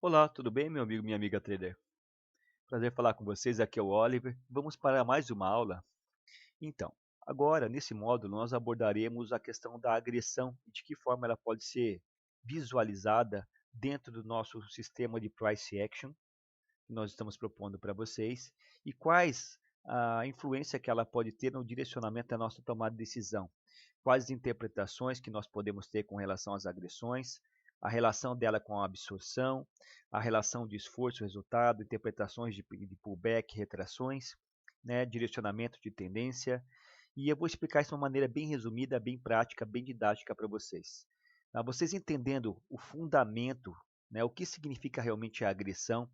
Olá, tudo bem, meu amigo, minha amiga trader? Prazer falar com vocês, aqui é o Oliver. Vamos para mais uma aula. Então, agora, nesse módulo, nós abordaremos a questão da agressão e de que forma ela pode ser visualizada dentro do nosso sistema de price action que nós estamos propondo para vocês e quais a influência que ela pode ter no direcionamento da nossa tomada de decisão. Quais interpretações que nós podemos ter com relação às agressões, a relação dela com a absorção, a relação de esforço-resultado, interpretações de pullback, retrações, né, direcionamento de tendência. E eu vou explicar isso de uma maneira bem resumida, bem prática, bem didática para vocês. Vocês entendendo o fundamento, né, o que significa realmente a agressão,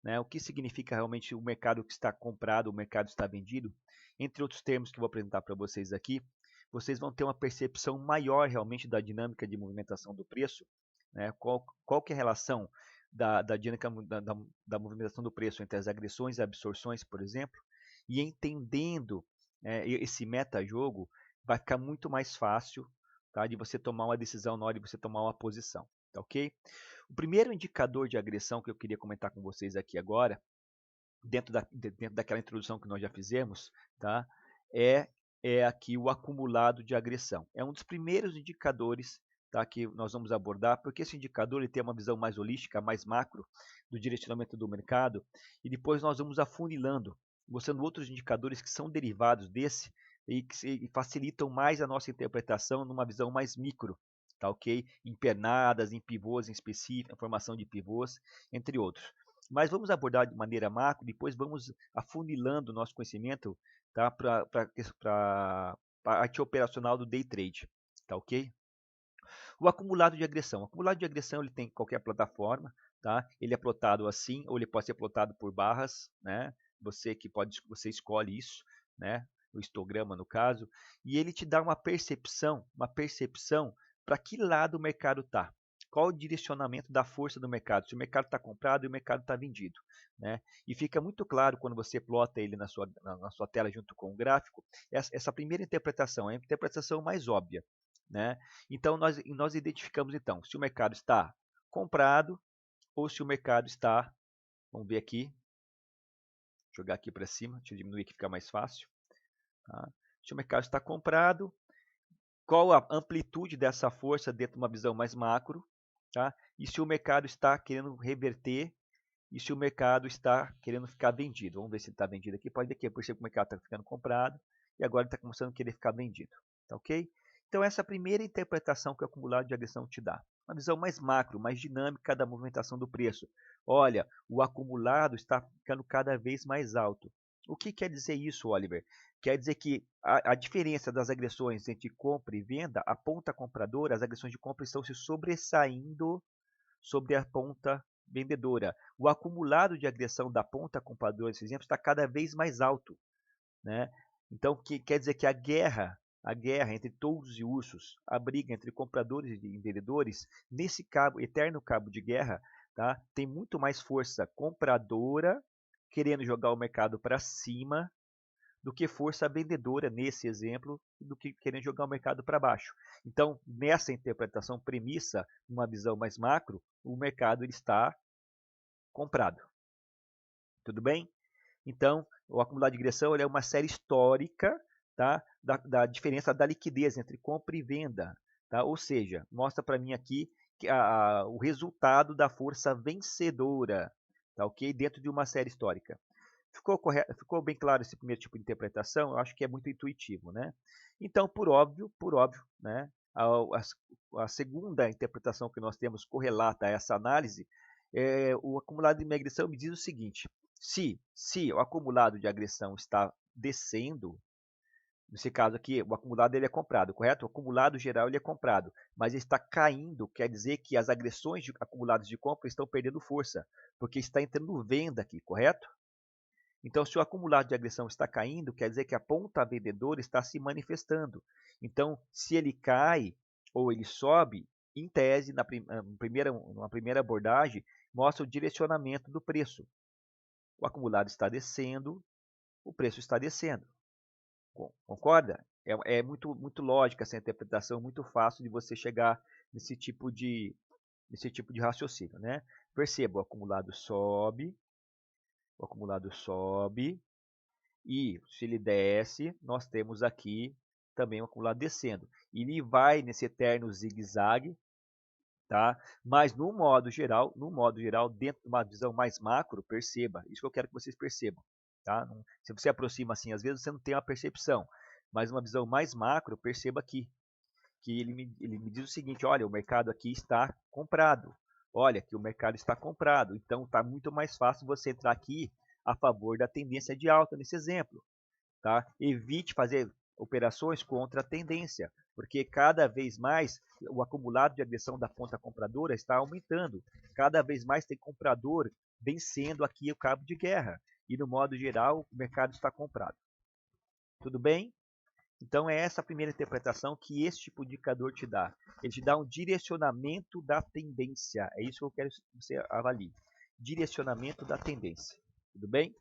né, o que significa realmente o mercado que está comprado, o mercado está vendido, entre outros termos que eu vou apresentar para vocês aqui, vocês vão ter uma percepção maior realmente da dinâmica de movimentação do preço, né, qual que é a relação da dinâmica da movimentação do preço entre as agressões e absorções, por exemplo, e entendendo esse meta-jogo, vai ficar muito mais fácil, tá, de você tomar uma decisão na hora de você tomar uma posição, tá ok? O primeiro indicador de agressão que eu queria comentar com vocês aqui agora, dentro daquela introdução que nós já fizemos, tá? é, é aqui o acumulado de agressão. É um dos primeiros indicadores, tá, que nós vamos abordar, porque esse indicador ele tem uma visão mais holística, mais macro, do direcionamento do mercado, e depois nós vamos afunilando, mostrando outros indicadores que são derivados desse e que facilitam mais a nossa interpretação numa visão mais micro, tá ok? Em pernadas, em pivôs em específico, formação de pivôs, entre outros. Mas vamos abordar de maneira macro, depois vamos afunilando o nosso conhecimento, tá, para a parte operacional do day trade, tá ok? O acumulado de agressão. O acumulado de agressão ele tem em qualquer plataforma, tá? Ele é plotado assim, ou ele pode ser plotado por barras, né? Você escolhe isso, né? O histograma no caso, e ele te dá uma percepção para que lado o mercado está. Qual o direcionamento da força do mercado? Se o mercado está comprado e o mercado está vendido, né? E fica muito claro quando você plota ele na sua tela junto com o gráfico, essa primeira interpretação é a interpretação mais óbvia, né? Então, nós identificamos, então, se o mercado está comprado ou se o mercado está, vamos ver aqui, jogar aqui para cima, deixa eu diminuir que fica mais fácil. Tá? Se o mercado está comprado, qual a amplitude dessa força dentro de uma visão mais macro, tá? E se o mercado está querendo reverter, e se o mercado está querendo ficar vendido. Vamos ver se ele está vendido aqui. Pode ver que eu percebo que o mercado está ficando comprado e agora está começando a querer ficar vendido. Tá ok? Então, essa é a primeira interpretação que o acumulado de agressão te dá. Uma visão mais macro, mais dinâmica da movimentação do preço. Olha, o acumulado está ficando cada vez mais alto. O que quer dizer isso, Oliver? Quer dizer que a diferença das agressões entre compra e venda, a ponta compradora, as agressões de compra estão se sobressaindo sobre a ponta vendedora. O acumulado de agressão da ponta compradora, nesse exemplo, está cada vez mais alto, né? Então, quer dizer que a guerra entre touros e ursos, a briga entre compradores e vendedores, nesse eterno cabo de guerra, tá? Tem muito mais força compradora querendo jogar o mercado para cima do que força vendedora, nesse exemplo, do que querendo jogar o mercado para baixo. Então, nessa interpretação premissa, uma visão mais macro, o mercado ele está comprado. Tudo bem? Então, o acumulado de digressão é uma série histórica, tá, da diferença da liquidez entre compra e venda. Tá? Ou seja, mostra para mim aqui que o resultado da força vencedora, tá, ok? Dentro de uma série histórica. Ficou bem claro esse primeiro tipo de interpretação? Eu acho que é muito intuitivo, né? Então, por óbvio, né? A segunda interpretação que nós temos correlata a essa análise é o acumulado de agressão me diz o seguinte: se o acumulado de agressão está descendo, nesse caso aqui, o acumulado ele é comprado, correto? O acumulado geral ele é comprado, mas ele está caindo, quer dizer que as agressões acumuladas de compra estão perdendo força, porque está entrando venda aqui, correto? Então, se o acumulado de agressão está caindo, quer dizer que a ponta vendedora está se manifestando. Então, se ele cai ou ele sobe, em tese, numa primeira abordagem, mostra o direcionamento do preço. O acumulado está descendo, o preço está descendo. Concorda? É muito, muito lógica essa interpretação, muito fácil de você chegar nesse tipo esse tipo de raciocínio, né? Perceba, o acumulado sobe, e se ele desce, nós temos aqui também o acumulado descendo. Ele vai nesse eterno zigue-zague, tá? Mas no modo geral, dentro de uma visão mais macro, perceba, isso que eu quero que vocês percebam, tá? Se você aproxima assim, às vezes você não tem uma percepção, mas uma visão mais macro, perceba aqui, que ele me diz o seguinte: olha, o mercado aqui está comprado, olha que o mercado está comprado, então está muito mais fácil você entrar aqui a favor da tendência de alta nesse exemplo, tá? Evite fazer operações contra a tendência, porque cada vez mais o acumulado de agressão da ponta compradora está aumentando, cada vez mais tem comprador vencendo aqui o cabo de guerra, e no modo geral o mercado está comprado. Tudo bem? Então é essa a primeira interpretação que esse tipo de indicador te dá. Ele te dá um direcionamento da tendência. É isso que eu quero que você avalie. Direcionamento da tendência. Tudo bem?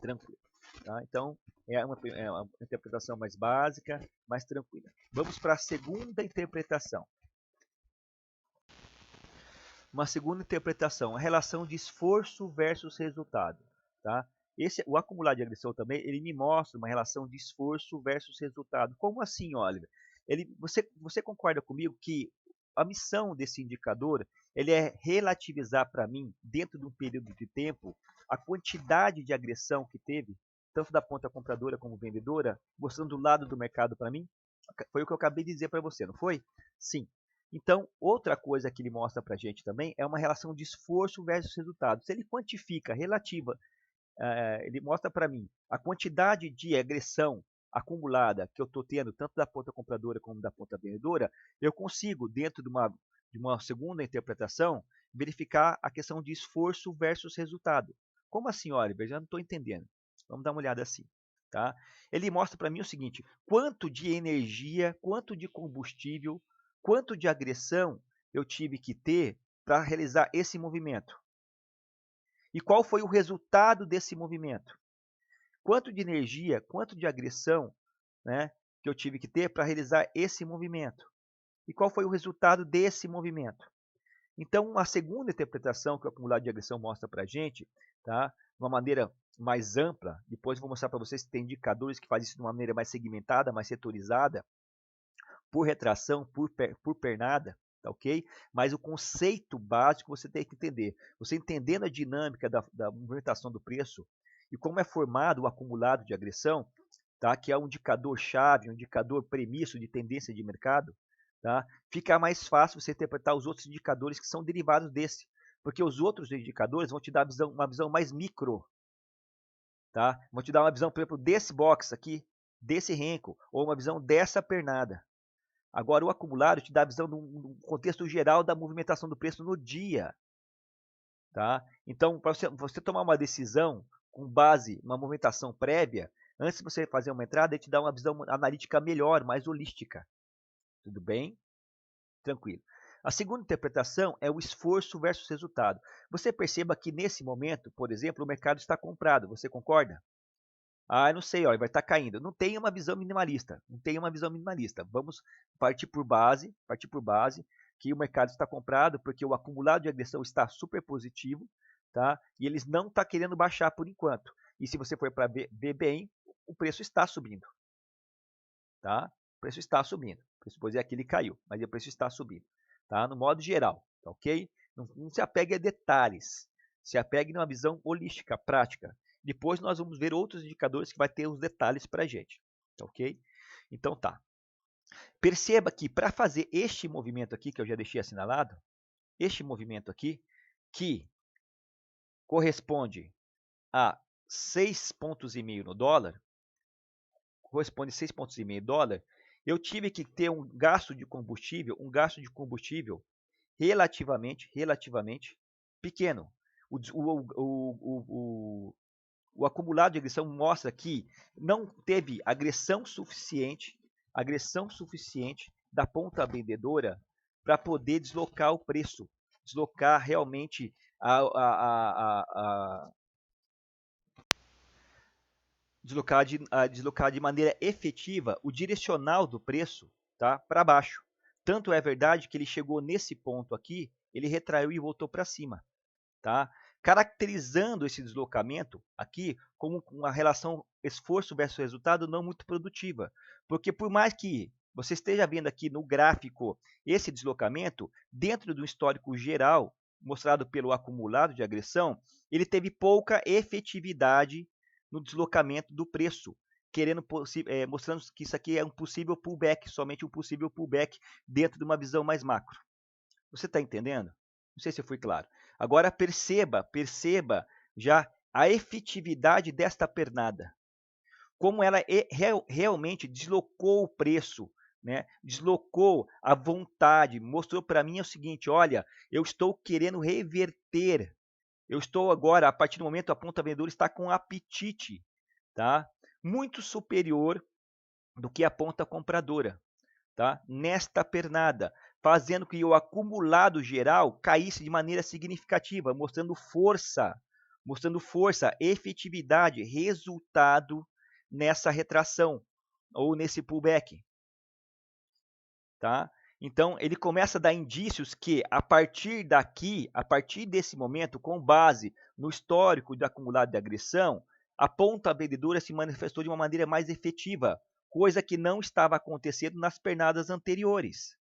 Tranquilo. Tá? Então é uma interpretação mais básica, mais tranquila. Vamos para a segunda interpretação. Uma segunda interpretação, a relação de esforço versus resultado. Tá? O acumulado de agressão também, ele me mostra uma relação de esforço versus resultado. Como assim, Oliver? Você concorda comigo que a missão desse indicador ele é relativizar para mim, dentro de um período de tempo, a quantidade de agressão que teve, tanto da ponta compradora como vendedora, mostrando o lado do mercado para mim? Foi o que eu acabei de dizer para você, não foi? Sim. Então, outra coisa que ele mostra para a gente também é uma relação de esforço versus resultado. Se ele quantifica relativa, ele mostra para mim a quantidade de agressão acumulada que eu estou tendo, tanto da ponta compradora como da ponta vendedora, eu consigo, dentro de uma segunda interpretação, verificar a questão de esforço versus resultado. Como assim, Oliver? Já não estou entendendo. Vamos dar uma olhada assim. Tá? Ele mostra para mim o seguinte: quanto de energia, quanto de combustível, quanto de agressão eu tive que ter para realizar esse movimento. E qual foi o resultado desse movimento? Quanto de energia, quanto de agressão, né, que eu tive que ter para realizar esse movimento? E qual foi o resultado desse movimento? Então, a segunda interpretação que o acumulado de agressão mostra para a gente, tá, de uma maneira mais ampla, depois eu vou mostrar para vocês que tem indicadores que fazem isso de uma maneira mais segmentada, mais setorizada, por retração, por pernada, tá ok? Mas o conceito básico você tem que entender. Você entendendo a dinâmica da movimentação do preço e como é formado o acumulado de agressão, tá? Que é um indicador-chave, um indicador premisso de tendência de mercado, tá? Fica mais fácil você interpretar os outros indicadores que são derivados desse, porque os outros indicadores vão te dar uma visão mais micro, tá? Vão te dar uma visão, por exemplo, desse box aqui, desse renco, ou uma visão dessa pernada. Agora, o acumulado te dá a visão do contexto geral da movimentação do preço no dia. Tá? Então, para você tomar uma decisão com base numa movimentação prévia, antes de você fazer uma entrada, ele te dá uma visão analítica melhor, mais holística. Tudo bem? Tranquilo. A segunda interpretação é o esforço versus resultado. Você perceba que nesse momento, por exemplo, o mercado está comprado. Você concorda? Ah, eu não sei, olha, vai estar caindo. Não tem uma visão minimalista. Não tem uma visão minimalista. Vamos partir por base, que o mercado está comprado porque o acumulado de agressão está super positivo, tá? E eles não estão querendo baixar por enquanto. E se você for para ver bem, o preço está subindo, tá? O preço está subindo. Depois é que ele caiu, mas o preço está subindo, tá? No modo geral, tá ok? Não se apegue a detalhes. Se apegue numa visão holística, prática. Depois nós vamos ver outros indicadores que vai ter os detalhes para a gente, tá ok? Então tá. Perceba que para fazer este movimento aqui, que eu já deixei assinalado, este movimento aqui, que corresponde a 6,5 pontos no dólar, corresponde a 6,5 pontos dólar, eu tive que ter um gasto de combustível relativamente pequeno. O acumulado de agressão mostra que não teve agressão suficiente da ponta vendedora para poder deslocar o preço, deslocar realmente deslocar de maneira efetiva o direcional do preço, tá, para baixo. Tanto é verdade que ele chegou nesse ponto aqui, ele retraiu e voltou para cima, tá? Caracterizando esse deslocamento aqui como uma relação esforço versus resultado não muito produtiva. Porque por mais que você esteja vendo aqui no gráfico esse deslocamento, dentro do histórico geral, mostrado pelo acumulado de agressão, ele teve pouca efetividade no deslocamento do preço, mostrando que isso aqui é um possível pullback, somente um possível pullback dentro de uma visão mais macro. Você está entendendo? Não sei se eu fui claro. Agora perceba já a efetividade desta pernada. Como ela realmente deslocou o preço, né? Deslocou a vontade, mostrou para mim o seguinte, olha, eu estou querendo reverter. Eu estou agora, a partir do momento, a ponta vendedora está com apetite, tá? Muito superior do que a ponta compradora, tá? Nesta pernada, fazendo que o acumulado geral caísse de maneira significativa, mostrando força, efetividade, resultado nessa retração ou nesse pullback, tá? Então, ele começa a dar indícios que, a partir daqui, a partir desse momento, com base no histórico de acumulado de agressão, a ponta vendedora se manifestou de uma maneira mais efetiva, coisa que não estava acontecendo nas pernadas anteriores.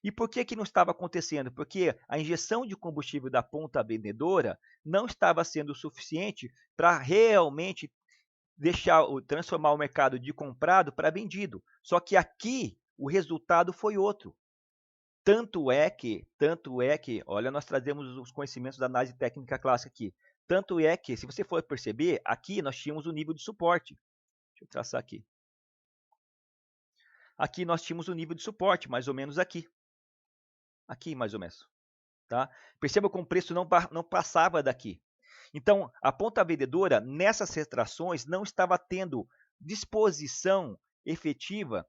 E por que não estava acontecendo? Porque a injeção de combustível da ponta vendedora não estava sendo suficiente para realmente transformar o mercado de comprado para vendido. Só que aqui o resultado foi outro. Tanto é que, olha, nós trazemos os conhecimentos da análise técnica clássica aqui. Tanto é que, se você for perceber, aqui nós tínhamos o nível de suporte. Deixa eu traçar aqui. Aqui nós tínhamos o nível de suporte, mais ou menos aqui. Aqui, mais ou menos. Tá? Perceba como o preço não passava daqui. Então, a ponta vendedora, nessas retrações, não estava tendo disposição efetiva,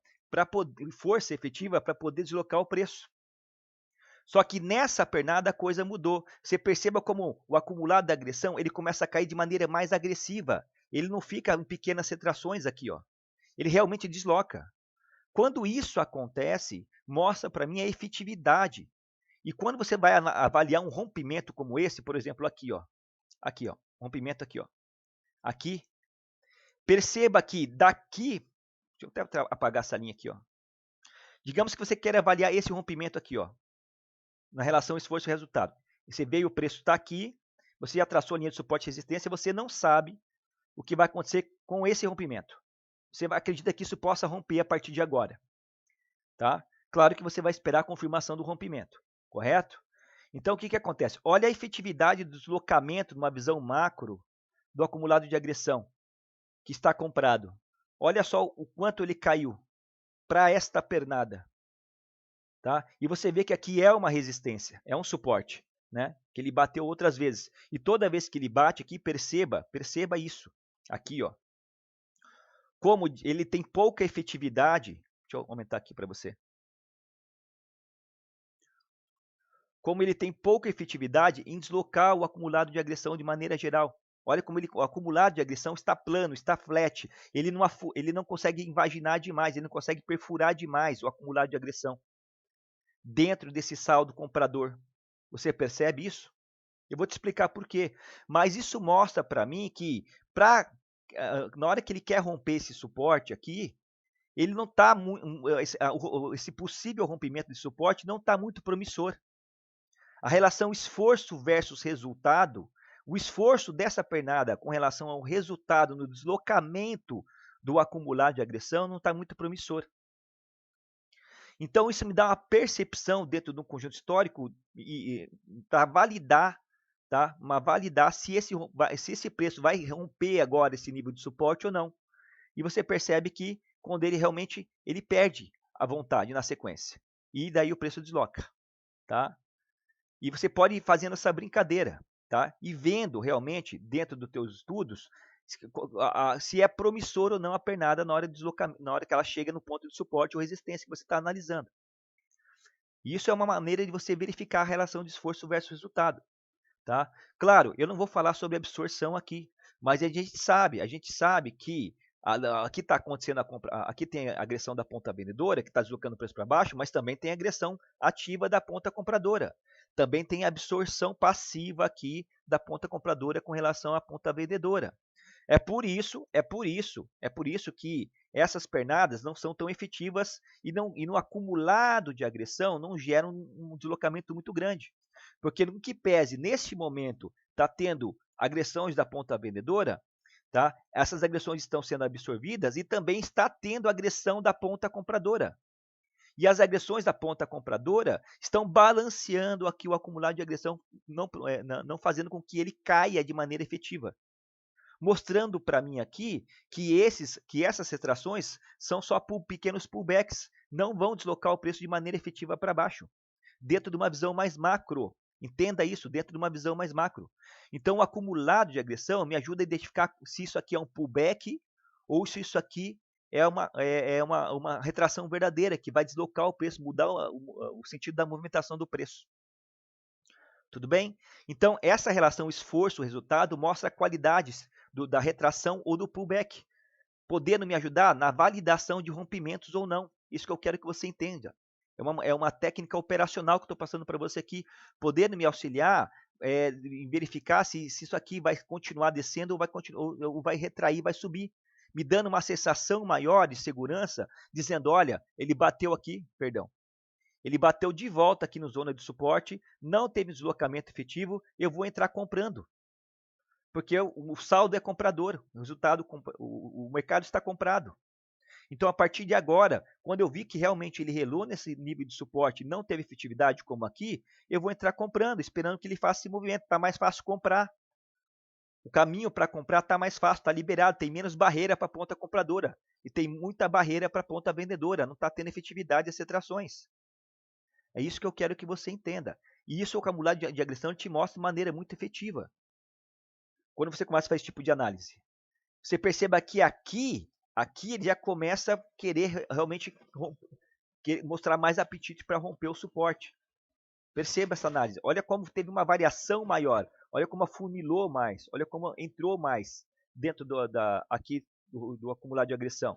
força efetiva para poder deslocar o preço. Só que nessa pernada a coisa mudou. Você perceba como o acumulado da agressão ele começa a cair de maneira mais agressiva. Ele não fica em pequenas retrações aqui, ó. Ele realmente desloca. Quando isso acontece, mostra para mim a efetividade. E quando você vai avaliar um rompimento como esse, por exemplo, aqui, ó. Aqui, ó. Rompimento aqui, ó. Aqui. Perceba que daqui. Deixa eu até apagar essa linha aqui, ó. Digamos que você quer avaliar esse rompimento aqui, ó. Na relação esforço e resultado. Você veio, o preço está aqui, você já traçou a linha de suporte e resistência, você não sabe o que vai acontecer com esse rompimento. Você acredita que isso possa romper a partir de agora. Tá? Claro que você vai esperar a confirmação do rompimento, correto? Então, o que acontece? Olha a efetividade do deslocamento numa visão macro do acumulado de agressão que está comprado. Olha só o quanto ele caiu para esta pernada. Tá? E você vê que aqui é uma resistência, é um suporte, né? Que ele bateu outras vezes. E toda vez que ele bate aqui, perceba isso. Aqui, ó. Como ele tem pouca efetividade, deixa eu aumentar aqui para você. Como ele tem pouca efetividade em deslocar o acumulado de agressão de maneira geral. Olha como o acumulado de agressão está plano, está flat. Ele não consegue invaginar demais, ele não consegue perfurar demais o acumulado de agressão dentro desse saldo comprador. Você percebe isso? Eu vou te explicar por quê. Mas isso mostra para mim que na hora que ele quer romper esse suporte aqui, ele não está esse possível rompimento de suporte não está muito promissor. A relação esforço versus resultado, o esforço dessa pernada com relação ao resultado no deslocamento do acumulado de agressão não está muito promissor. Então, isso me dá uma percepção dentro de um conjunto histórico para validar, tá? Validar se esse preço vai romper agora esse nível de suporte ou não. E você percebe que quando ele perde a vontade na sequência. E daí o preço desloca, tá? E você pode ir fazendo essa brincadeira, tá? E vendo realmente dentro dos teus estudos se é promissor ou não a pernada na hora que ela chega no ponto de suporte ou resistência que você está analisando. E isso é uma maneira de você verificar a relação de esforço versus resultado. Tá? Claro, eu não vou falar sobre absorção aqui, mas a gente sabe que Aqui está acontecendo aqui tem a agressão da ponta vendedora, que está deslocando o preço para baixo, mas também tem a agressão ativa da ponta compradora. Também tem a absorção passiva aqui da ponta compradora com relação à ponta vendedora. É por isso que essas pernadas não são tão efetivas e no acumulado de agressão não geram um deslocamento muito grande. Porque no que pese, neste momento, está tendo agressões da ponta vendedora, tá? Essas agressões estão sendo absorvidas e também está tendo agressão da ponta compradora. E as agressões da ponta compradora estão balanceando aqui o acumulado de agressão, não fazendo com que ele caia de maneira efetiva. Mostrando para mim aqui que essas retrações são só pequenos pullbacks, não vão deslocar o preço de maneira efetiva para baixo, dentro de uma visão mais macro. Entenda isso, dentro de uma visão mais macro. Então, o acumulado de agressão me ajuda a identificar se isso aqui é um pullback ou se isso aqui é uma retração verdadeira, que vai deslocar o preço, mudar o sentido da movimentação do preço. Tudo bem? Então, essa relação esforço-resultado mostra qualidades da retração ou do pullback, podendo me ajudar na validação de rompimentos ou não. Isso que eu quero que você entenda. É uma técnica operacional que eu estou passando para você aqui, podendo me auxiliar em verificar se isso aqui vai continuar descendo ou vai retrair, vai subir, me dando uma sensação maior de segurança, dizendo, olha, ele bateu aqui, perdão, ele bateu de volta aqui na zona de suporte, não teve deslocamento efetivo, eu vou entrar comprando. Porque o saldo é comprador, o mercado está comprado. Então, a partir de agora, quando eu vi que realmente ele relou nesse nível de suporte e não teve efetividade como aqui, eu vou entrar comprando, esperando que ele faça esse movimento. Está mais fácil comprar. O caminho para comprar está mais fácil, está liberado, tem menos barreira para a ponta compradora e tem muita barreira para a ponta vendedora, não está tendo efetividade as retrações. É isso que eu quero que você entenda. E isso, o acumulado de agressão, te mostra de maneira muito efetiva. Quando você começa a fazer esse tipo de análise, você perceba que aqui ele já começa a querer realmente mostrar mais apetite para romper o suporte. Perceba essa análise. Olha como teve uma variação maior. Olha como afunilou mais. Olha como entrou mais dentro do acumulado de agressão.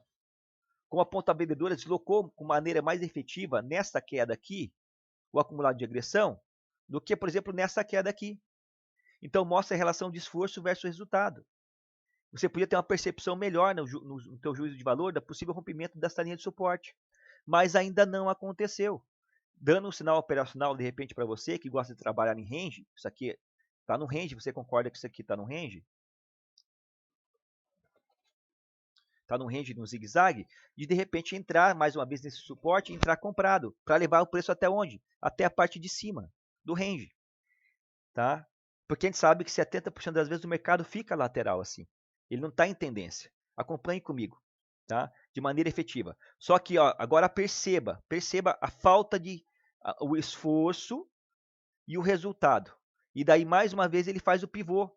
Como a ponta vendedora deslocou com maneira mais efetiva nessa queda aqui, o acumulado de agressão, do que, por exemplo, nessa queda aqui. Então, mostra a relação de esforço versus resultado. Você podia ter uma percepção melhor no teu juízo de valor da possível rompimento dessa linha de suporte, mas ainda não aconteceu. Dando um sinal operacional, de repente, para você que gosta de trabalhar em range, isso aqui está no range, você concorda que isso aqui está no range? Está no range, no zigue-zague, de repente entrar mais uma vez nesse suporte e entrar comprado, para levar o preço até onde? Até a parte de cima do range. Tá? Porque a gente sabe que 70% das vezes o mercado fica lateral assim. Ele não está em tendência. Acompanhe comigo, tá? De maneira efetiva. Só que ó, agora perceba a falta de o esforço e o resultado. E daí mais uma vez ele faz o pivô.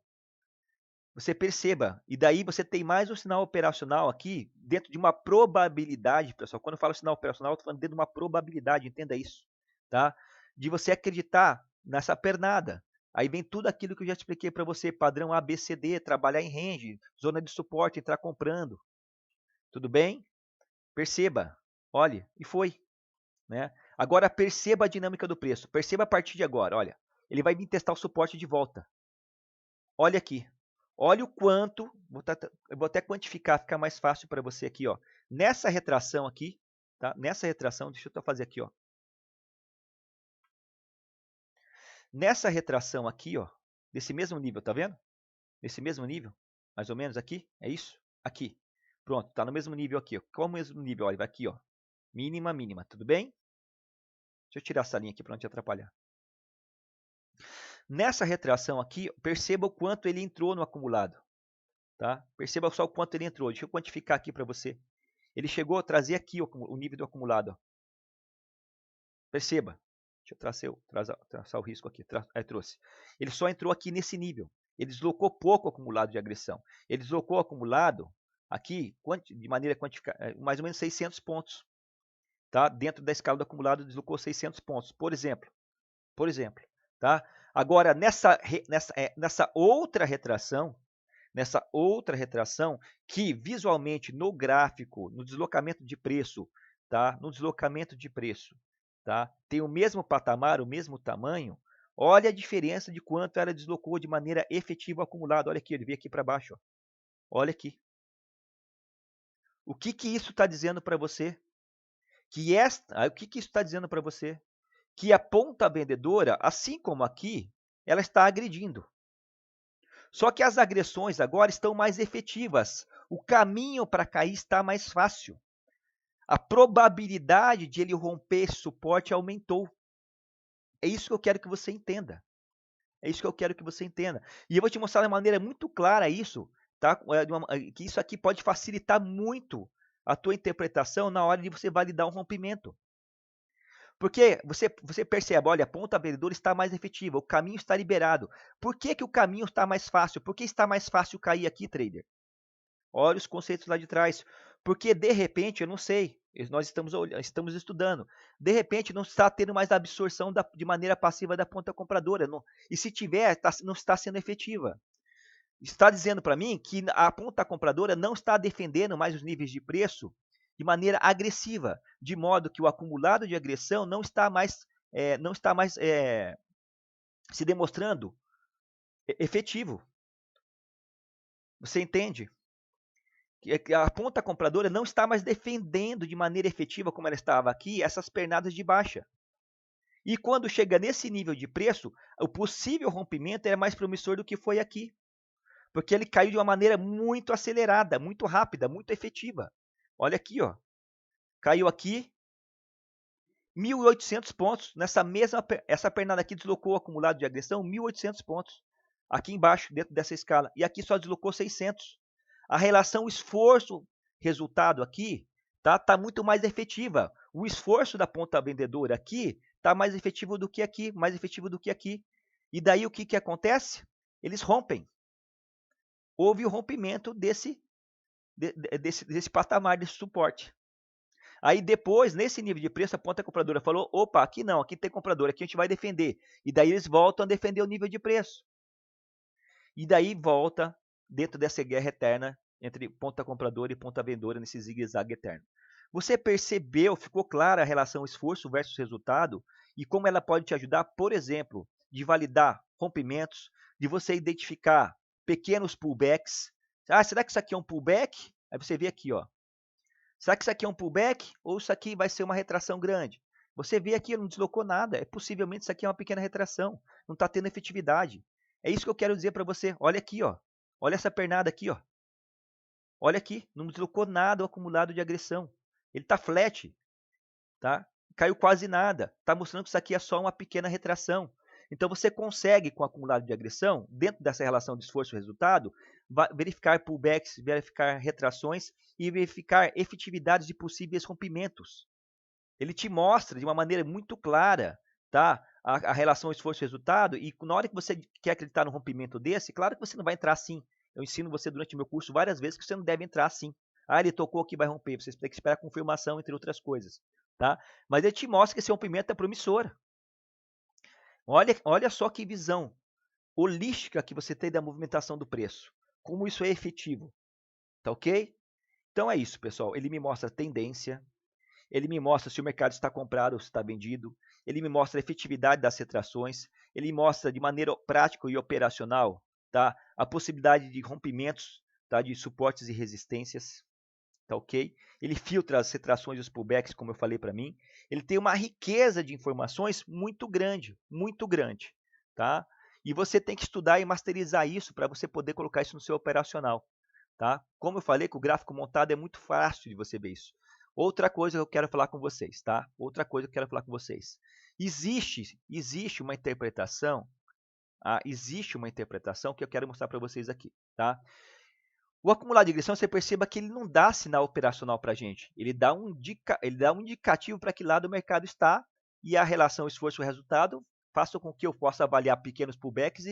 Você perceba. E daí você tem mais um sinal operacional aqui dentro de uma probabilidade, pessoal. Quando eu falo sinal operacional, eu estou falando dentro de uma probabilidade, entenda isso, tá? De você acreditar nessa pernada. Aí vem tudo aquilo que eu já expliquei para você, padrão ABCD, trabalhar em range, zona de suporte, entrar comprando. Tudo bem? Perceba. Olhe, e foi. Né? Agora perceba a dinâmica do preço. Perceba a partir de agora. Olha, ele vai vir testar o suporte de volta. Olha aqui. Olha o quanto, eu vou até quantificar, ficar mais fácil para você aqui. Ó. Nessa retração aqui, tá? Nessa retração, deixa eu fazer aqui. Ó. Nessa retração aqui, ó, desse mesmo nível, tá vendo? Nesse mesmo nível, mais ou menos aqui, é isso? Aqui. Pronto, tá no mesmo nível aqui. Ó. Qual é o mesmo nível? Olha, vai aqui, ó. Mínima, mínima, tudo bem? Deixa eu tirar essa linha aqui para não te atrapalhar. Nessa retração aqui, perceba o quanto ele entrou no acumulado. Tá? Perceba só o quanto ele entrou. Deixa eu quantificar aqui para você. Ele chegou a trazer aqui o nível do acumulado. Ó. Perceba. Deixa eu traçar o risco aqui. Trouxe. Ele só entrou aqui nesse nível. Ele deslocou pouco o acumulado de agressão. Ele deslocou o acumulado aqui de maneira quantificada, mais ou menos 600 pontos. Tá? Dentro da escala do acumulado, deslocou 600 pontos. Por exemplo. Tá? Agora, nessa outra retração, nessa outra retração, que visualmente no gráfico, no deslocamento de preço, tá? No deslocamento de preço, tá? Tem o mesmo patamar, o mesmo tamanho. Olha a diferença de quanto ela deslocou de maneira efetiva acumulada. Olha aqui, ele veio aqui para baixo. Ó. Olha aqui. O que que isso está dizendo para você? O que que isso está dizendo para você? Que a ponta vendedora, assim como aqui, ela está agredindo. Só que as agressões agora estão mais efetivas. O caminho para cair está mais fácil. A probabilidade de ele romper esse suporte aumentou. É isso que eu quero que você entenda. É isso que eu quero que você entenda. E eu vou te mostrar de maneira muito clara isso, tá? Que isso aqui pode facilitar muito a tua interpretação na hora de você validar um rompimento. Porque você percebe, olha, a ponta vendedora está mais efetiva, o caminho está liberado. Por que que o caminho está mais fácil? Por que está mais fácil cair aqui, trader? Olha os conceitos lá de trás. Porque, de repente, eu não sei, nós estamos estudando, de repente não está tendo mais a absorção de maneira passiva da ponta compradora. Não, e se tiver, não está sendo efetiva. Está dizendo para mim que a ponta compradora não está defendendo mais os níveis de preço de maneira agressiva, de modo que o acumulado de agressão não está mais, se demonstrando efetivo. Você entende? Que a ponta compradora não está mais defendendo de maneira efetiva, como ela estava aqui, essas pernadas de baixa. E quando chega nesse nível de preço, o possível rompimento é mais promissor do que foi aqui. Porque ele caiu de uma maneira muito acelerada, muito rápida, muito efetiva. Olha aqui, ó. Caiu aqui 1.800 pontos. Essa pernada aqui deslocou o acumulado de agressão 1.800 pontos. Aqui embaixo, dentro dessa escala. E aqui só deslocou 600. A relação esforço-resultado aqui tá muito mais efetiva. O esforço da ponta vendedora aqui está mais efetivo do que aqui, mais efetivo do que aqui. E daí o que, que acontece? Eles rompem. Houve o rompimento desse patamar, desse suporte. Aí depois, nesse nível de preço, a ponta compradora falou, opa, aqui não, aqui tem comprador, aqui a gente vai defender. E daí eles voltam a defender o nível de preço. E daí volta dentro dessa guerra eterna entre ponta compradora e ponta vendedora nesse zigue-zague eterno. Você percebeu, ficou clara a relação esforço versus resultado e como ela pode te ajudar, por exemplo, de validar rompimentos, de você identificar pequenos pullbacks. Ah, será que isso aqui é um pullback? Aí você vê aqui, ó. Será que isso aqui é um pullback ou isso aqui vai ser uma retração grande? Você vê aqui, não deslocou nada. Possivelmente isso aqui é uma pequena retração. Não está tendo efetividade. É isso que eu quero dizer para você. Olha aqui, ó. Olha essa pernada aqui, ó. Olha aqui, não deslocou nada o acumulado de agressão. Ele está flat, tá? Caiu quase nada. Está mostrando que isso aqui é só uma pequena retração. Então você consegue, com o acumulado de agressão, dentro dessa relação de esforço e resultado, verificar pullbacks, verificar retrações e verificar efetividades de possíveis rompimentos. Ele te mostra de uma maneira muito clara, tá? A relação esforço-resultado, e na hora que você quer acreditar no rompimento desse, claro que você não vai entrar assim. Eu ensino você durante o meu curso várias vezes que você não deve entrar assim. Ah, ele tocou aqui, vai romper. Você tem que esperar a confirmação, entre outras coisas. Tá? Mas ele te mostra que esse rompimento é promissor. Olha só que visão holística que você tem da movimentação do preço. Como isso é efetivo. Tá ok? Então é isso, pessoal. Ele me mostra a tendência, ele me mostra se o mercado está comprado ou se está vendido, ele me mostra a efetividade das retrações, ele mostra de maneira prática e operacional, tá, a possibilidade de rompimentos, tá, de suportes e resistências, tá ok? Ele filtra as retrações e os pullbacks, como eu falei para mim. Ele tem uma riqueza de informações muito grande, tá? E você tem que estudar e masterizar isso para você poder colocar isso no seu operacional, tá? Como eu falei, que o gráfico montado é muito fácil de você ver isso. Outra coisa que eu quero falar com vocês, tá? Outra coisa que eu quero falar com vocês. Existe uma interpretação, existe uma interpretação que eu quero mostrar para vocês aqui, tá? O acumulado de regressão, você perceba que ele não dá sinal operacional para a gente. Ele dá um indicativo para que lado o mercado está e a relação esforço-resultado faça com que eu possa avaliar pequenos pullbacks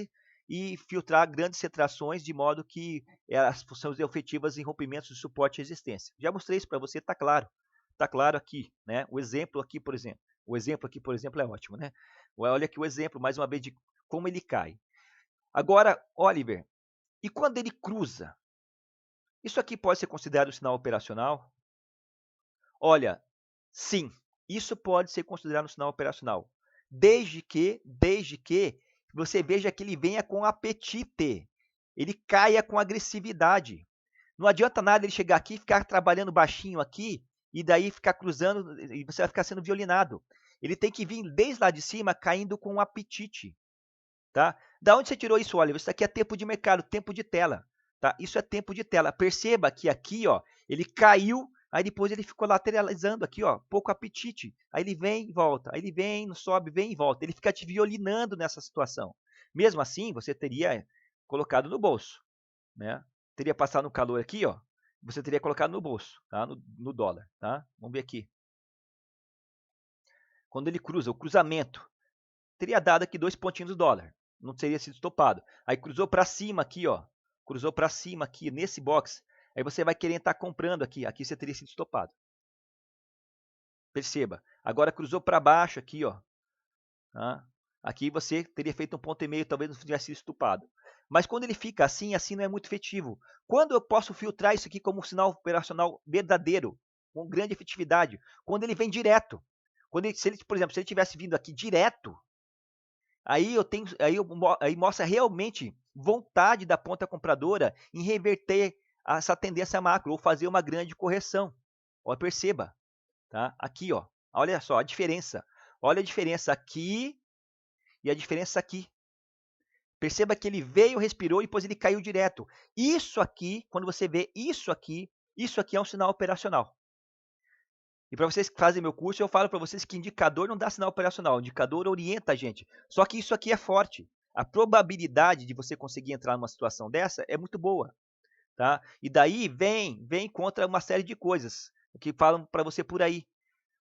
e filtrar grandes retrações de modo que elas são efetivas em rompimentos de suporte e resistência. Já mostrei isso para você, está claro. Está claro aqui, né? O exemplo aqui, por exemplo. O exemplo aqui, por exemplo, é ótimo, né? Olha aqui o exemplo, mais uma vez, de como ele cai. Agora, Oliver, E quando ele cruza, isso aqui pode ser considerado um sinal operacional? Olha, sim, isso pode ser considerado um sinal operacional, desde que você veja que ele venha com apetite, ele caia com agressividade. Não adianta nada ele chegar aqui e ficar trabalhando baixinho aqui, e daí ficar cruzando, e você vai ficar sendo violinado. Ele tem que vir desde lá de cima caindo com apetite. Tá? Da onde você tirou isso, Oliver? Isso aqui é tempo de mercado, tempo de tela. Tá? Isso é tempo de tela. Perceba que aqui, ó, ele caiu, aí depois ele ficou lateralizando aqui, ó, pouco apetite. Aí ele vem e volta, aí ele vem, sobe, vem e volta. Ele fica te violinando nessa situação. Mesmo assim, você teria colocado no bolso, né? Teria passado no calor aqui, ó, você teria colocado no bolso, tá? No dólar, tá? Vamos ver aqui. Quando ele cruza, o cruzamento, teria dado aqui 2 pontinhos do dólar. Não teria sido estopado. Aí cruzou para cima aqui, ó. Cruzou para cima aqui nesse box. Aí você vai querer estar comprando aqui. Aqui você teria sido estopado. Perceba. Agora cruzou para baixo aqui, ó. Tá? Aqui você teria feito um ponto e meio, talvez não tivesse sido estopado. Mas quando ele fica assim, assim não é muito efetivo. Quando eu posso filtrar isso aqui como um sinal operacional verdadeiro, com grande efetividade? Quando ele vem direto. Quando ele, se ele, por exemplo, se ele tivesse vindo aqui direto, aí mostra realmente vontade da ponta compradora em reverter essa tendência macro ou fazer uma grande correção. Ó, perceba, tá? Aqui, ó, olha só a diferença. Olha a diferença aqui e a diferença aqui. Perceba que ele veio, respirou e depois ele caiu direto. Isso aqui, quando você vê isso aqui é um sinal operacional. E para vocês que fazem meu curso, eu falo para vocês que indicador não dá sinal operacional, indicador orienta a gente. Só que isso aqui é forte. A probabilidade de você conseguir entrar numa situação dessa é muito boa, tá? E daí vem contra uma série de coisas que falam para você por aí.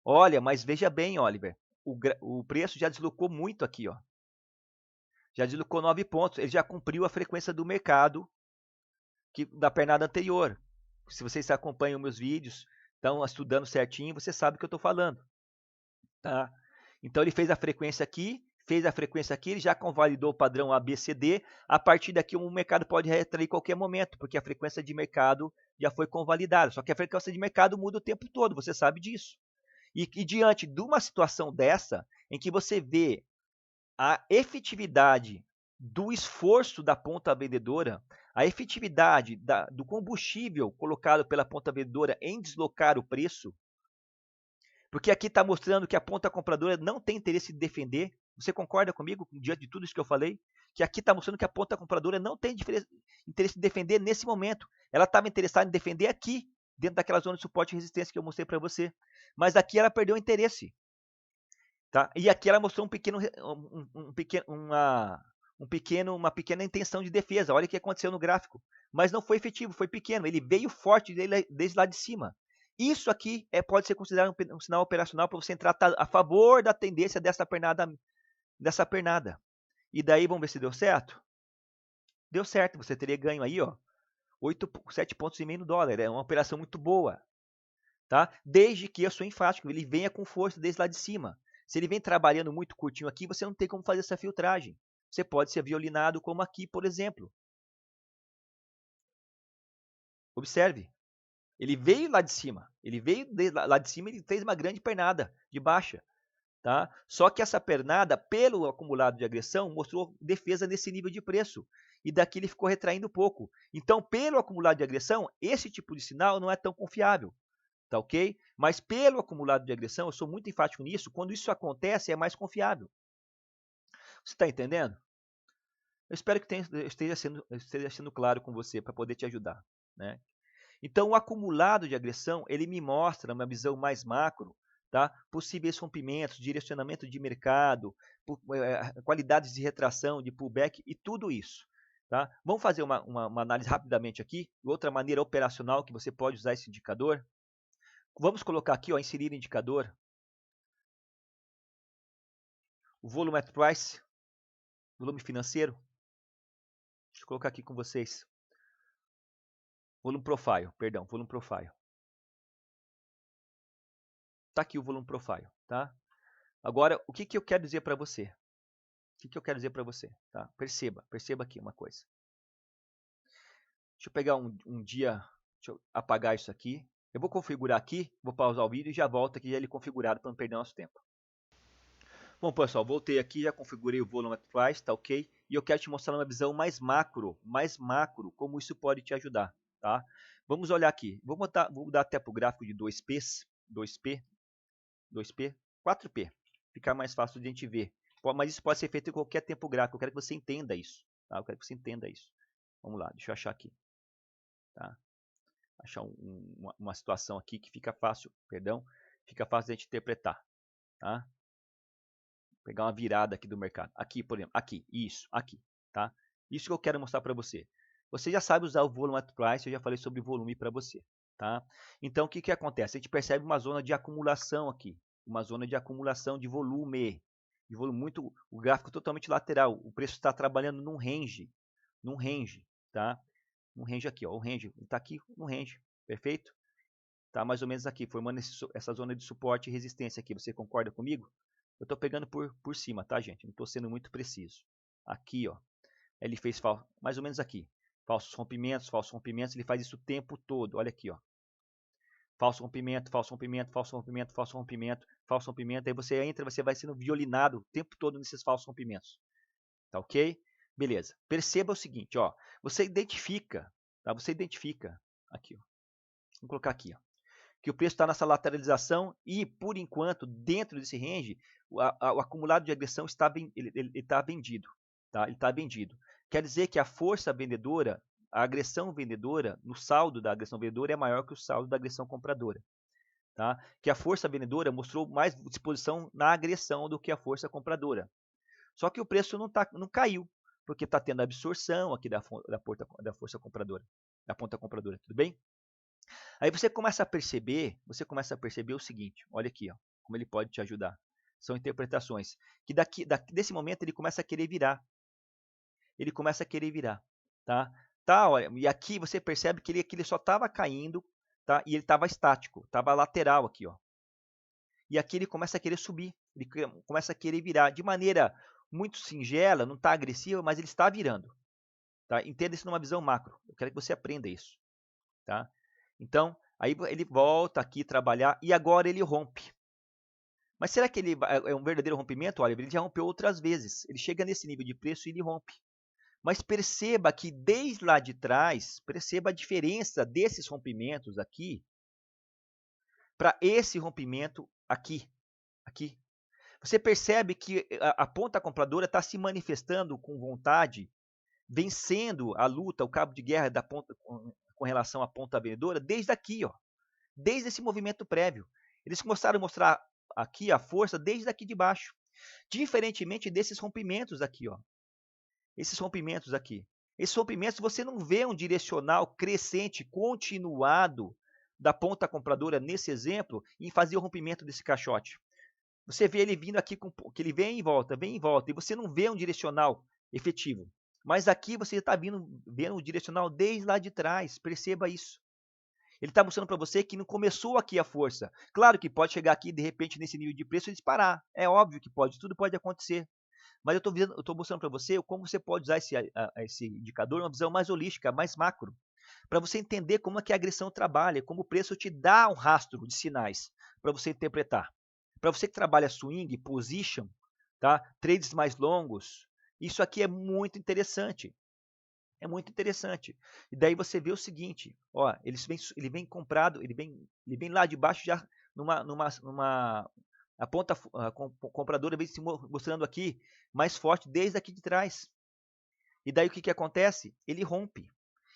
Olha, mas veja bem, Oliver, o preço já deslocou muito aqui, ó. Já deslocou 9 pontos, ele já cumpriu a frequência do mercado da pernada anterior. Se vocês acompanham meus vídeos, estão estudando certinho, você sabe o que eu estou falando. Tá? Então ele fez a frequência aqui, ele já convalidou o padrão ABCD. A partir daqui o mercado pode retrair em qualquer momento, porque a frequência de mercado já foi convalidada. Só que a frequência de mercado muda o tempo todo, você sabe disso. E diante de uma situação dessa, em que você vê a efetividade do esforço da ponta vendedora, a efetividade do combustível colocado pela ponta vendedora em deslocar o preço, porque aqui está mostrando que a ponta compradora não tem interesse em defender. Você concorda comigo, diante de tudo isso que eu falei? Que aqui está mostrando que a ponta compradora não tem interesse em defender nesse momento. Ela estava interessada em defender aqui, dentro daquela zona de suporte e resistência que eu mostrei para você. Mas aqui ela perdeu o interesse. Tá? E aqui ela mostrou uma pequena intenção de defesa. Olha o que aconteceu no gráfico. Mas não foi efetivo, foi pequeno. Ele veio forte desde lá de cima. Isso aqui pode ser considerado um sinal operacional para você entrar a favor da tendência dessa pernada. E daí, vamos ver se deu certo? Deu certo, você teria ganho aí, ó, 7,5 pontos no dólar. É uma operação muito boa. Tá? Desde que eu sou enfático, ele venha com força desde lá de cima. Se ele vem trabalhando muito curtinho aqui, você não tem como fazer essa filtragem. Você pode ser violinado como aqui, por exemplo. Observe. Ele veio lá de cima. Ele veio lá de cima e fez uma grande pernada de baixa. Tá? Só que essa pernada, pelo acumulado de agressão, mostrou defesa nesse nível de preço. E daqui ele ficou retraindo pouco. Então, pelo acumulado de agressão, esse tipo de sinal não é tão confiável. Tá ok? Mas pelo acumulado de agressão, eu sou muito enfático nisso, quando isso acontece é mais confiável. Você está entendendo? Eu espero que esteja sendo claro com você para poder te ajudar. Né? Então, o acumulado de agressão, ele me mostra uma visão mais macro, tá? Possíveis rompimentos, direcionamento de mercado, qualidades de retração, de pullback e tudo isso. Tá? Vamos fazer uma análise rapidamente aqui. Outra maneira operacional que você pode usar esse indicador. Vamos colocar aqui, ó, inserir indicador. O volume at price, volume financeiro. Deixa eu colocar aqui com vocês. Volume profile, perdão, volume profile. Tá aqui o volume profile, tá? Agora, o que eu quero dizer para você? O que eu quero dizer para você, tá? Perceba aqui uma coisa. Deixa eu pegar um dia, deixa eu apagar isso aqui. Eu vou configurar aqui, vou pausar o vídeo e já volto aqui ele configurado para não perder nosso tempo. Bom, pessoal, voltei aqui, já configurei o Volume at Price, tá ok? E eu quero te mostrar uma visão mais macro, como isso pode te ajudar, tá? Vamos olhar aqui. Vou mudar até para o gráfico de 2Ps, 2P, 4P. Ficar mais fácil de a gente ver. Mas isso pode ser feito em qualquer tempo gráfico. Eu quero que você entenda isso, tá? Eu quero que você entenda isso. Vamos lá, deixa eu achar aqui, tá? Achar uma situação aqui que fica fácil, fica fácil de a gente interpretar, tá? Pegar uma virada aqui do mercado. Aqui, por exemplo, aqui, isso, aqui, tá? Isso que eu quero mostrar para você. Você já sabe usar o Volume at Price, eu já falei sobre volume para você, tá? Então, o que acontece? A gente percebe uma zona de acumulação aqui, uma zona de acumulação de volume muito, o gráfico totalmente lateral. O preço está trabalhando num range, tá? Um range aqui, ó, o range, está aqui no range, perfeito? Tá mais ou menos aqui, formando essa zona de suporte e resistência aqui. Você concorda comigo? Eu estou pegando por cima, tá, gente? Não estou sendo muito preciso. Aqui, ó, ele fez mais ou menos aqui. Falsos rompimentos, ele faz isso o tempo todo. Olha aqui, ó. Falso rompimento, falso rompimento, falso rompimento, falso rompimento, falso rompimento. Aí você entra, você vai sendo violinado o tempo todo nesses falsos rompimentos. Tá ok? Beleza. Perceba o seguinte, ó. Você identifica, tá? Você identifica aqui, ó. Vamos colocar aqui, ó, que o preço está nessa lateralização e, por enquanto, dentro desse range, o acumulado de agressão está vendido. Tá? Ele está vendido. Quer dizer que a força vendedora, a agressão vendedora, no saldo da agressão vendedora é maior que o saldo da agressão compradora. Tá? Que a força vendedora mostrou mais disposição na agressão do que a força compradora. Só que o preço não caiu, porque está tendo absorção aqui da força compradora, da ponta compradora, tudo bem? Aí você começa a perceber o seguinte, olha aqui, ó, como ele pode te ajudar. São interpretações que desse momento ele começa a querer virar. Tá? Tá, olha, e aqui você percebe que ele só estava caindo, tá? E ele estava estático, estava lateral aqui, ó. E aqui ele começa a querer subir, ele começa a querer virar de maneira muito singela, não está agressiva, mas ele está virando. Tá? Entenda isso numa visão macro. Eu quero que você aprenda isso, tá? Então, aí ele volta aqui trabalhar e agora ele rompe. Mas será que ele é um verdadeiro rompimento? Olha, ele já rompeu outras vezes. Ele chega nesse nível de preço e ele rompe. Mas perceba que desde lá de trás, perceba a diferença desses rompimentos aqui para esse rompimento aqui. Você percebe que a ponta compradora está se manifestando com vontade, vencendo a luta, o cabo de guerra da ponta com relação à ponta vendedora desde aqui, ó. Desde esse movimento prévio. Eles começaram a mostrar aqui a força desde aqui de baixo. Diferentemente desses rompimentos aqui, ó. Esses rompimentos aqui. Esses rompimentos você não vê um direcional crescente, continuado da ponta compradora nesse exemplo em fazer o rompimento desse caixote. Você vê ele vindo aqui, que ele vem e volta, e você não vê um direcional efetivo. Mas aqui você está vendo o direcional desde lá de trás, perceba isso. Ele está mostrando para você que não começou aqui a força. Claro que pode chegar aqui, de repente, nesse nível de preço e disparar. É óbvio que pode, tudo pode acontecer. Mas eu estou mostrando para você como você pode usar esse indicador, uma visão mais holística, mais macro, para você entender como é que a agressão trabalha, como o preço te dá um rastro de sinais para você interpretar. Para você que trabalha swing, position, tá? Trades mais longos, isso aqui é muito interessante. É muito interessante. E daí você vê o seguinte, ó, ele vem comprado, ele vem lá de baixo já a ponta compradora vem se mostrando aqui mais forte desde aqui de trás. E daí o que acontece? Ele rompe.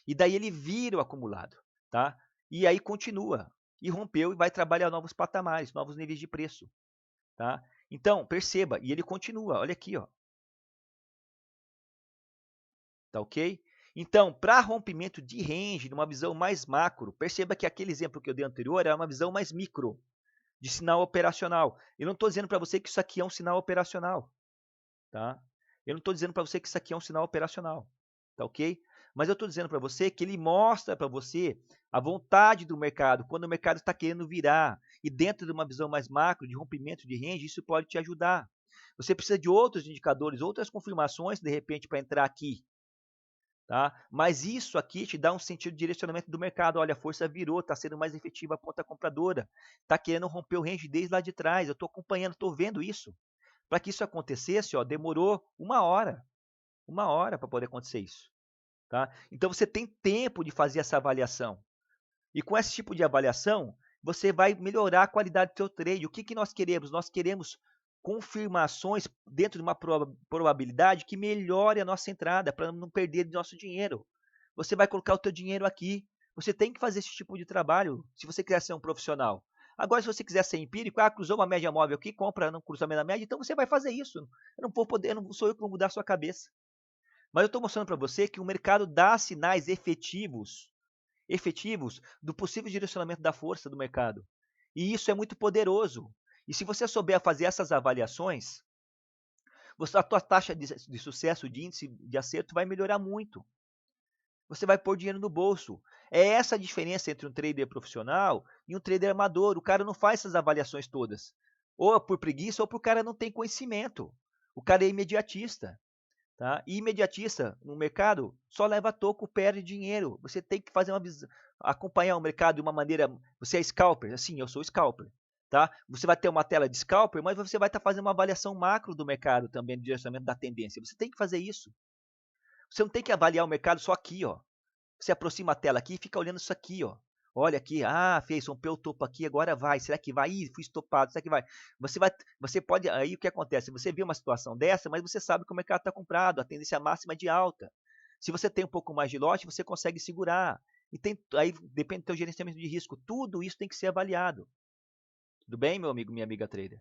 E daí ele vira o acumulado, tá? E aí continua. E rompeu e vai trabalhar novos patamares, novos níveis de preço, tá? Então, perceba, e ele continua, olha aqui, ó. Tá ok? Então, para rompimento de range, numa visão mais macro, perceba que aquele exemplo que eu dei anterior era uma visão mais micro, de sinal operacional. Eu não estou dizendo para você que isso aqui é um sinal operacional, tá? Eu não estou dizendo para você que isso aqui é um sinal operacional, tá ok? Mas eu estou dizendo para você que ele mostra para você a vontade do mercado, quando o mercado está querendo virar. E dentro de uma visão mais macro, de rompimento de range, isso pode te ajudar. Você precisa de outros indicadores, outras confirmações, de repente, para entrar aqui. tá? Mas isso aqui te dá um sentido de direcionamento do mercado. Olha, a força virou, está sendo mais efetiva a ponta compradora, está querendo romper o range desde lá de trás. Eu estou acompanhando, estou vendo isso. Para que isso acontecesse, ó, demorou uma hora para poder acontecer isso, tá? Então você tem tempo de fazer essa avaliação. E com esse tipo de avaliação, você vai melhorar a qualidade do seu trade. O que, que nós queremos? Nós queremos confirmações dentro de uma probabilidade que melhore a nossa entrada, para não perder nosso dinheiro. Você vai colocar o teu dinheiro aqui. Você tem que fazer esse tipo de trabalho, se você quiser ser um profissional. Agora, se você quiser ser empírico, cruzou uma média móvel aqui, compra no cruzamento da média, então você vai fazer isso. Eu não vou poder, não sou eu que vou mudar a sua cabeça. Mas eu estou mostrando para você que o mercado dá sinais efetivos do possível direcionamento da força do mercado. E isso é muito poderoso. E se você souber fazer essas avaliações, a tua taxa de sucesso, de índice de acerto vai melhorar muito. Você vai pôr dinheiro no bolso. É essa a diferença entre um trader profissional e um trader amador. O cara não faz essas avaliações todas. Ou por preguiça ou porque o cara não tem conhecimento. O cara é imediatista. Tá? E imediatista no mercado só leva toco, perde dinheiro. Você tem que fazer acompanhar o mercado de uma maneira. Você é scalper? Sim, eu sou scalper. Tá? Você vai ter uma tela de scalper, mas você vai estar fazendo uma avaliação macro do mercado também, do direcionamento da tendência. Você tem que fazer isso. Você não tem que avaliar o mercado só aqui, ó. Você aproxima a tela aqui e fica olhando isso aqui, ó. Olha aqui, fez, rompeu o topo aqui, agora vai. Será que vai? Ih, fui estopado, será que vai? Você pode, aí o que acontece? Você vê uma situação dessa, mas você sabe que o mercado está comprado, a tendência máxima é de alta. Se você tem um pouco mais de lote, você consegue segurar. E aí depende do teu gerenciamento de risco. Tudo isso tem que ser avaliado. Tudo bem, meu amigo, minha amiga trader?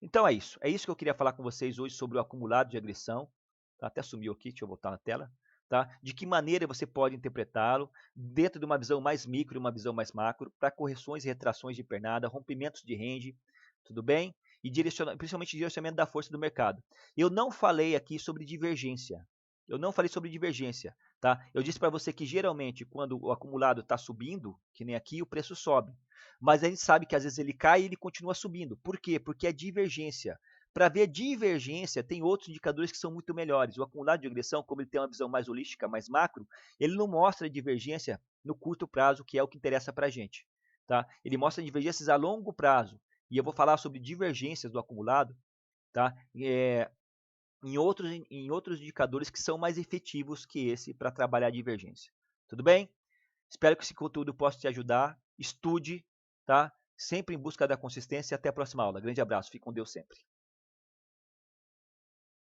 Então é isso. É isso que eu queria falar com vocês hoje sobre o acumulado de agressão. Tá? Até sumiu aqui, deixa eu voltar na tela. Tá? De que maneira você pode interpretá-lo dentro de uma visão mais micro e uma visão mais macro, para correções e retrações de pernada, rompimentos de range, tudo bem? E principalmente direcionamento da força do mercado. Eu não falei aqui sobre divergência. Eu não falei sobre divergência. Tá? Eu disse para você que geralmente quando o acumulado está subindo, que nem aqui, o preço sobe. Mas a gente sabe que às vezes ele cai e ele continua subindo. Por quê? Porque é divergência. Para ver divergência, tem outros indicadores que são muito melhores. O acumulado de regressão, como ele tem uma visão mais holística, mais macro, ele não mostra divergência no curto prazo, que é o que interessa para a gente. Tá? Ele mostra divergências a longo prazo. E eu vou falar sobre divergências do acumulado, tá? Em outros indicadores que são mais efetivos que esse para trabalhar a divergência. Tudo bem? Espero que esse conteúdo possa te ajudar. Estude, tá? Sempre em busca da consistência. Até a próxima aula. Grande abraço. Fique com Deus sempre.